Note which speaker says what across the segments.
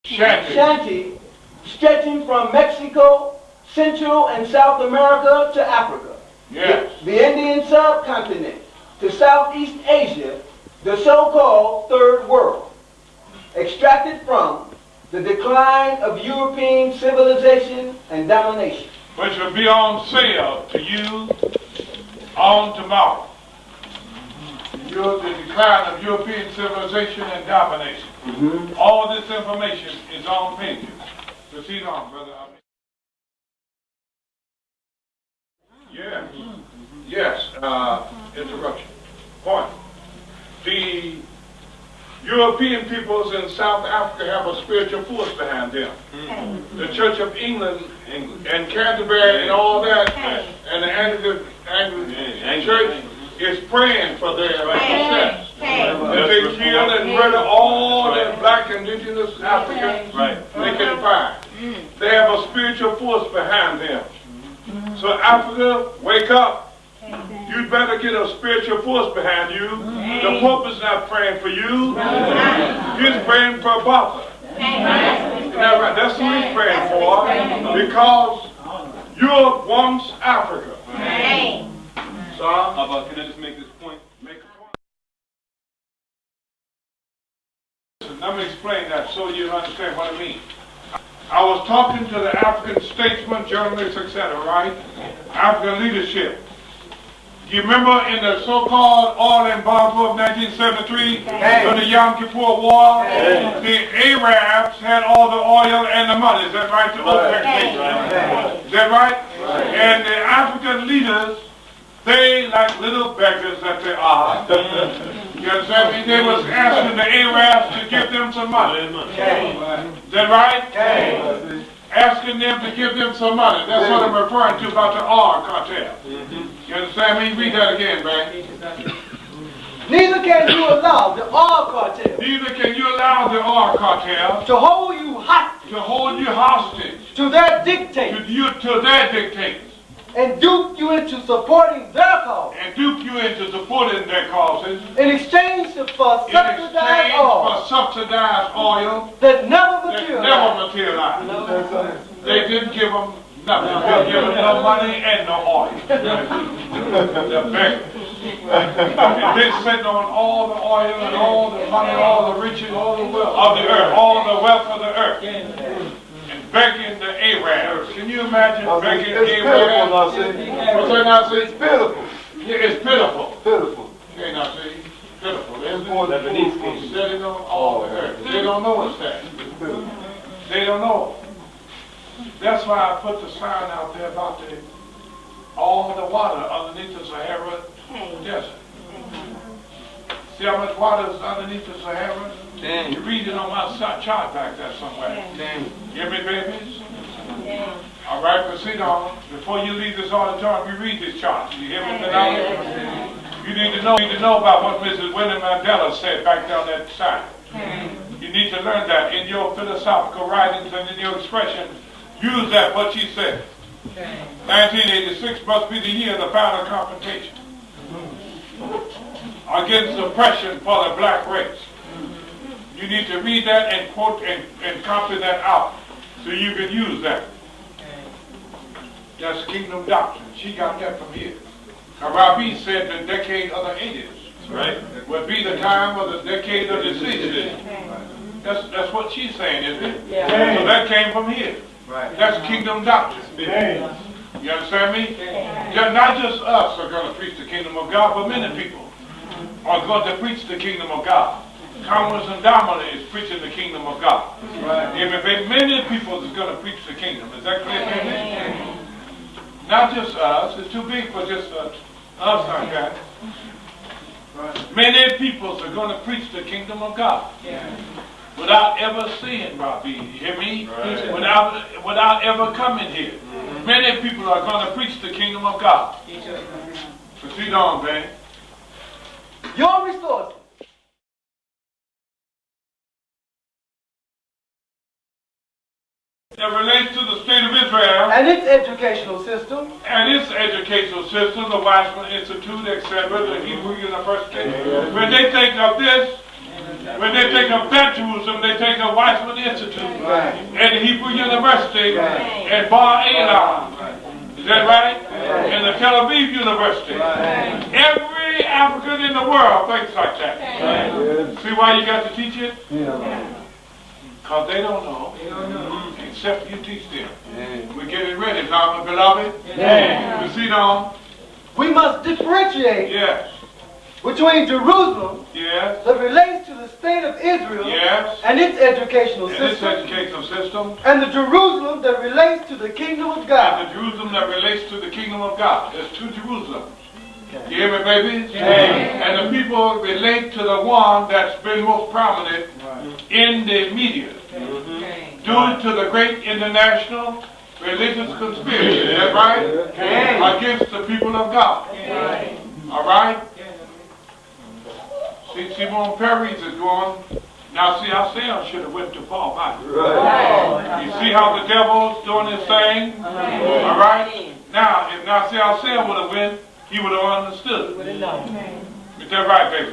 Speaker 1: Shanti, stretching from Mexico, Central and South America to Africa.
Speaker 2: Yes.
Speaker 1: The Indian subcontinent to Southeast Asia, the so-called Third World. Extracted from the decline of European civilization and domination.
Speaker 2: Which will be on sale to you on tomorrow. The decline of European civilization and domination. All this information is on pages. Proceed on, brother. Yes, interruption. Point. The European peoples in South Africa have a spiritual force behind them. The Church of England and Canterbury and all that, and the Anglican Church is praying for their success. That they kill and murder all the black indigenous Africans they can find. They have a spiritual force behind them. So Africa, wake up. You better get a spiritual force behind you. The Pope is not praying for you. He's praying for Baba. Right? That's who he's praying for. Because Europe wants Africa. So, can I just make this point? Make a point. Listen, let me explain that so you understand what I mean. I was talking to the African statesmen, journalists, etc., right? African leadership. You remember in the so-called oil embargo of 1973, during the Yom Kippur War, the Arabs had all the oil and the money. Is that right? The OPEC nation. Is that right? And the African leaders, they, like little beggars that they are, you understand me? They was asking the Arabs to give them some money. Is that right? Asking them to give them some money. That's what I'm referring to about the oil cartel. You understand me? Read that again, man.
Speaker 1: Neither can you allow the oil cartel.
Speaker 2: Neither can you allow the oil cartel
Speaker 1: to hold you hostage.
Speaker 2: To hold you hostage.
Speaker 1: To their dictates.
Speaker 2: To their dictates.
Speaker 1: And dupe you into supporting their cause.
Speaker 2: And dupe you into supporting their causes.
Speaker 1: In exchange for subsidized oil. That never materialized.
Speaker 2: They didn't give them nothing. They didn't give them no money and no oil. They're beggars. And they're sitting on all the oil and all the money, all the riches of the earth, all the wealth of the earth. And begging the Arabs. Can you imagine begging the Arabs? What's that now, see?
Speaker 3: It's pitiful.
Speaker 2: Yeah, it's pitiful.
Speaker 3: Pitiful.
Speaker 2: Okay, now see? Pitiful. Sitting on all the earth. They don't know it's that. They don't know. That's why I put the sign out there about all the water underneath the Sahara Desert. See how much water is underneath the Sahara? You read it on my chart back there somewhere. Hear me, babies? All right, proceed on. Before you leave this auditorium, you read this chart. You hear me? You need to know about what Mrs. Winnie Mandela said back down that side. You need to learn that in your philosophical writings and in your expressions. Use that, what she said. 1986 must be the year of the final confrontation against oppression for the black race. You need to read that and quote and copy that out so you can use that. That's kingdom doctrine. She got that from here. Arabi said the decade of the 80s would be the time of the decade of the 60s. That's what she's saying, isn't it? So that came from here. That's kingdom doctrine. You understand me? Not just us are going to preach the kingdom of God, but many people are going to preach the kingdom of God. Congressman Dominic is preaching the kingdom of God. Many people is going to preach the kingdom. Is that clear to me? Not just us. It's too big for just us like that. Many peoples are going to preach the kingdom of God. Without ever seeing Robbie, you hear me? Without ever coming here. Many people are going to preach the kingdom of God. Proceed on, man.
Speaker 1: Your resources.
Speaker 2: That relates to the state of Israel.
Speaker 1: And its educational system.
Speaker 2: The Weizmann Institute, etc., the Hebrew University. When they think of this, When they take up that Jerusalem, they take up Weizmann Institute and the Hebrew University and Bar Ilan. Is that right? And the Tel Aviv University. Every African in the world thinks like that. See why you got to teach it? Because they don't know. Except you teach them. We're getting ready now, my beloved. Proceed on.
Speaker 3: We must differentiate between Jerusalem that relates to the state of Israel and its educational system, and the Jerusalem that relates to the kingdom of God.
Speaker 2: And the Jerusalem that relates to the kingdom of God. There's two Jerusalems. You hear me, baby? And the people relate to the one that's been most prominent in the media due to the great international religious conspiracy. Is that right? Against the people of God. All right? See, Simon Perry's is going. Now, see, I say I should have went to Paul Bible. You see how the devil's doing his thing? All right? Now, if Nasik would have went, he would have understood. Is that right, baby?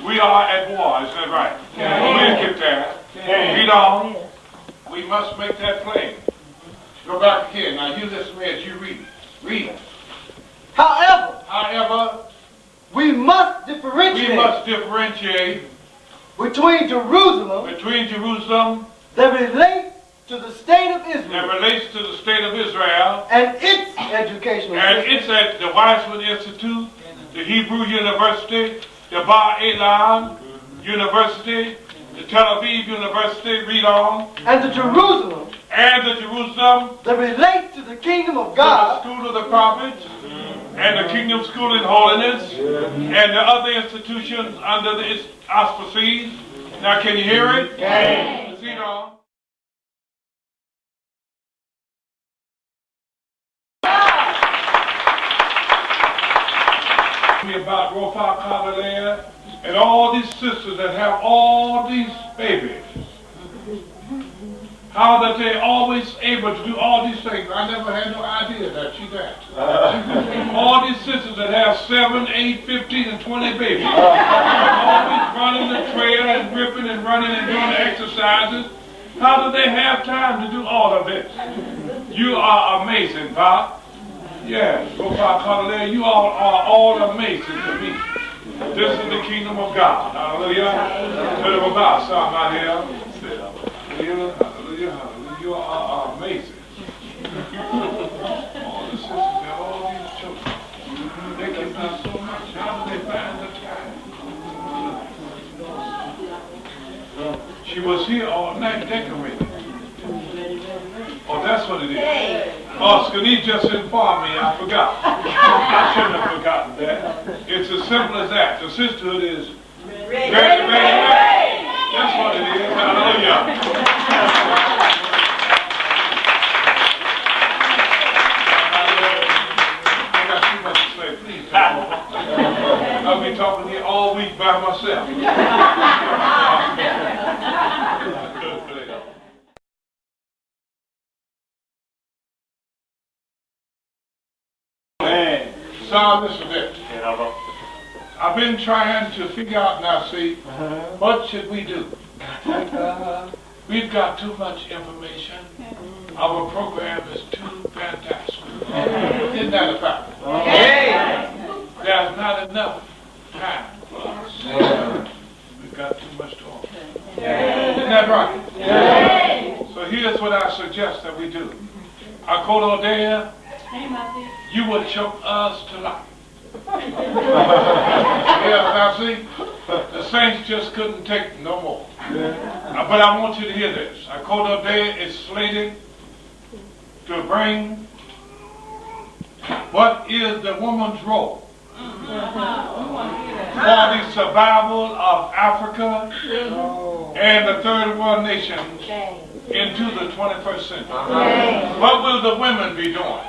Speaker 2: We are at war. Is that right? We'll get there. Read on. We must make that plain. Go back again. Now, you listen to me as you read. Read.
Speaker 3: However, we must differentiate between Jerusalem that relates to the state of Israel and its educational system.
Speaker 2: The Weizmann Institute, the Hebrew University, the Bar Ilan University, the Tel Aviv University, read on.
Speaker 3: And the Jerusalem
Speaker 2: that
Speaker 3: relates to the kingdom of God,
Speaker 2: the school of the prophets, and the kingdom school in holiness, and the other institutions under the auspices. Now, can you hear it? Proceed on. About Rofa Kavalea and all these sisters that have all these babies. How that they're always able to do all these things. I never had no idea that she that. All these sisters that have 7, 8, 15, and 20 babies. Always running the trail and ripping and running and doing the exercises. How do they have time to do all of this? You are amazing, Pop. Yes, Rofa Kavalea, you all are all amazing to me. This is the kingdom of God. Hallelujah. Tell them about somebody else. Hallelujah, hallelujah, hallelujah. You are amazing. All the sisters and all these children, they can do so much. How do they find the time? She was here all night decorating. Oh, that's what it is. Oh, Skani just informed me. I forgot. I shouldn't have forgotten that. It's as simple as that. The sisterhood is ready. That's what it is. Hallelujah. I got too much to say. Please, I'll be talking here all week by myself. Son, listen to this. I've been trying to figure out now, see, what should we do? We've got too much information. Our program is too fantastic. Isn't that a fact? There's not enough time for us. We've got too much to offer. Isn't that right? So here's what I suggest that we do. I quote Odea. You would choke us to life. Now see, the saints just couldn't take no more. But I want you to hear this. Our quote of day is slated to bring what is the woman's role for the survival of Africa and the third world nations into the 21st century. What will the women be doing?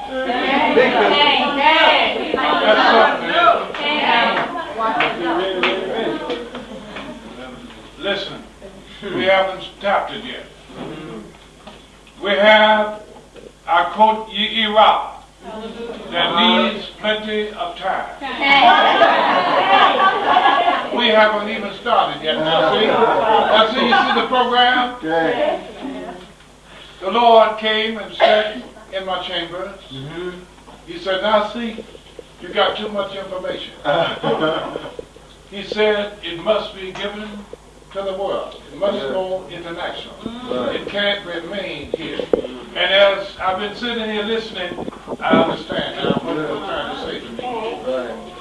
Speaker 2: That's something. Listen, we haven't tapped it yet. We have, I quote Ye'irah, that needs plenty of time. We haven't even started yet. Now see, you see the program? The Lord came and sat in my chambers. He said, now see, you got too much information. He said, it must be given to the world. It must go international. It can't remain here. And as I've been sitting here listening, I understand now what you're trying to say to me.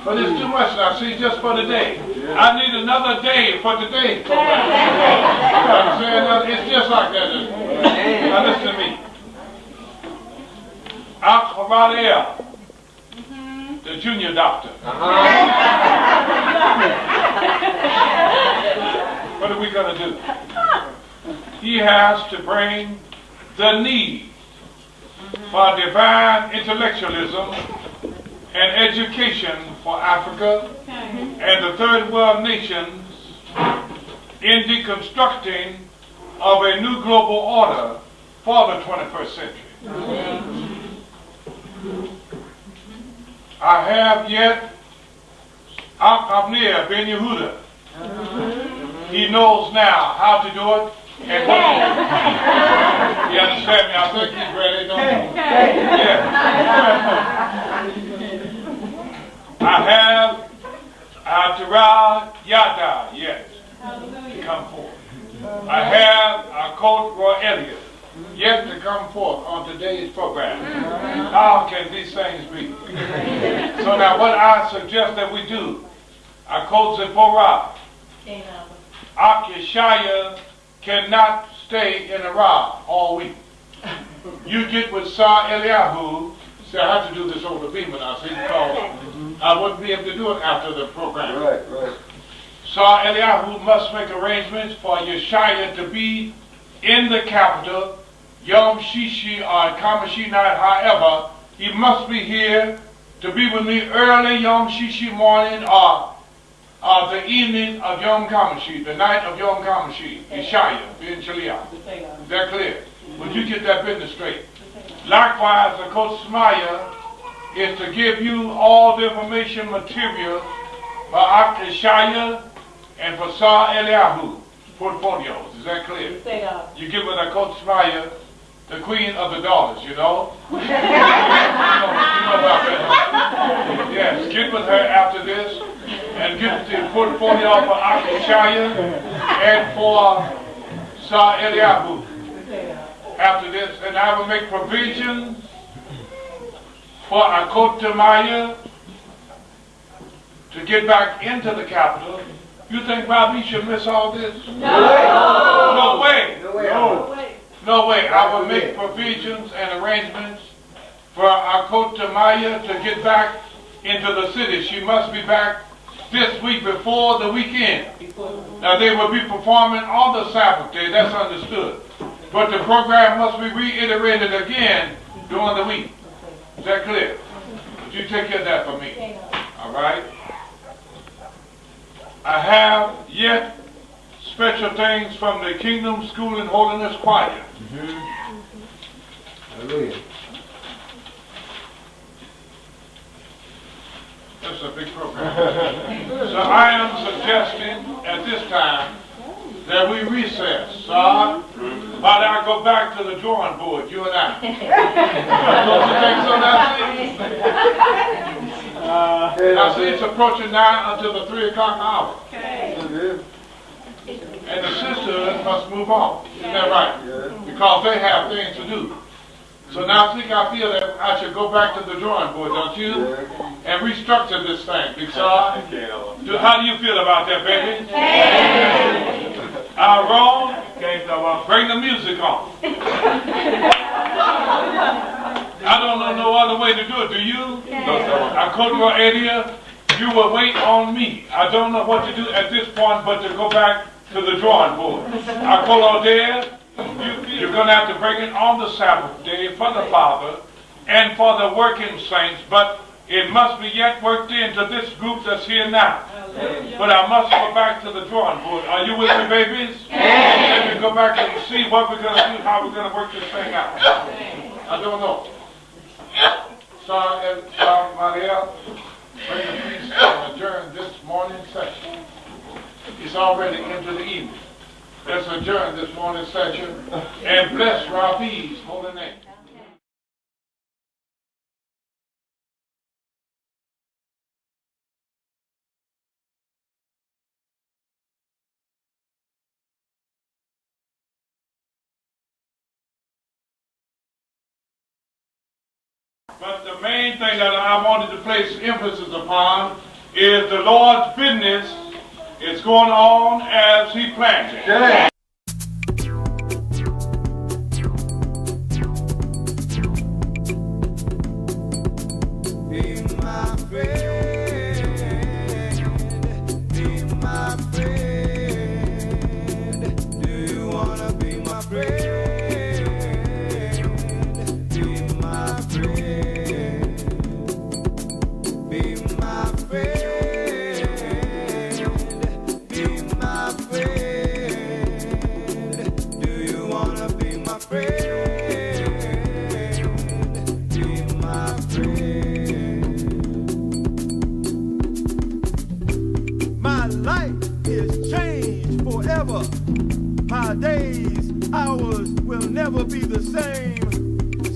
Speaker 2: But it's too much now. See, just for today. I need another day for today's program. I'm saying it's just like that. Now listen to me. Akhabadia, the junior doctor. What are we going to do? He has to bring the need for divine intellectualism and education for Africa and the third world nations in deconstructing of a new global order for the 21st century. I have yet Nasik Ben Yehuda. He knows now how to do it and what to do. You understand me? I think he's ready, don't you? Yeah. I have Tara Yada yet to come forth. I have Coach Roy Elliott yet to come forth on today's program. How can these things be? So now what I suggest that we do, Coach Zipporah, Akishaya cannot stay in Iraq all week. You get with Sar Eliyahu. See, I have to do this over the beam now, see, because I wouldn't be able to do it after the program.
Speaker 3: Right.
Speaker 2: Sar Eliyahu must make arrangements for Yeshaya to be in the capital, Yom Shishi or Kamashi night, however, he must be here to be with me early Yom Shishi morning or the evening of Yom Kamashi, the night of Yom Kamashi, Yeshaya Ben Shaleahk. Is that clear? Would you get that business straight? Likewise, the Coach Smaya is to give you all the information material for Akishaya and for Sar Eliyahu portfolios. Is that clear? You get with a Coach Smaya, the queen of the daughters, you know? you know about that. Yes, get with her after this and get the portfolio for Akishaya and for Sar Eliyahu after this. And I will make provisions for Akotamaya to get back into the capital. You think Bobby should miss all this? No way. No way. I will make provisions and arrangements for Akotamaya to get back into the city. She must be back this week before the weekend. Now they will be performing on the Sabbath day, that's understood. But the program must be reiterated again during the week. Is that clear? Would you take care of that for me? All right? I have yet special things from the Kingdom School and Holiness Choir.
Speaker 3: Hallelujah.
Speaker 2: That's a big program. So I am suggesting at this time that we recess. While I go back to the drawing board, you and I. Don't you think so, Nasik? Now see, it's approaching now until the 3 o'clock hour. And the sisterhood must move on. Isn't that right? Because they have things to do. So now I feel that I should go back to the drawing board, don't you? And restructure this thing. Because how do you feel about that, baby? Wrong? Bring the music on. I don't know no other way to do it. Do you? I call your area. You will wait on me. I don't know what to do at this point but to go back to the drawing board. I call all there. You're going to have to bring it on the Sabbath day for the Father and for the working saints, but it must be yet worked into this group that's here now. But I must go back to the drawing board. Are you with me, babies? And we go back and see what we're going to do, how we're going to work this thing out. I don't know. Somebody else, bring the priest and adjourn this morning's session. It's already into the evening. Let's adjourn this morning's session and bless Rabbi's holy name. But the main thing that I wanted to place emphasis upon is the Lord's business is going on as He planned it. Yeah. Be my friend, be my friend. Do you want to be my friend? My days, hours will never be the same.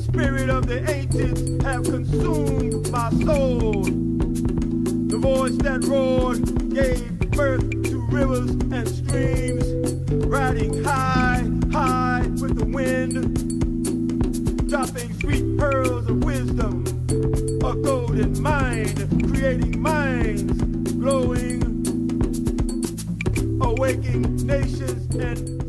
Speaker 2: Spirit of the ancients have consumed my soul. The voice that roared gave birth to rivers and streams, riding high, high with the wind, dropping sweet pearls of wisdom, a golden mind, creating minds, glowing, awaking nations and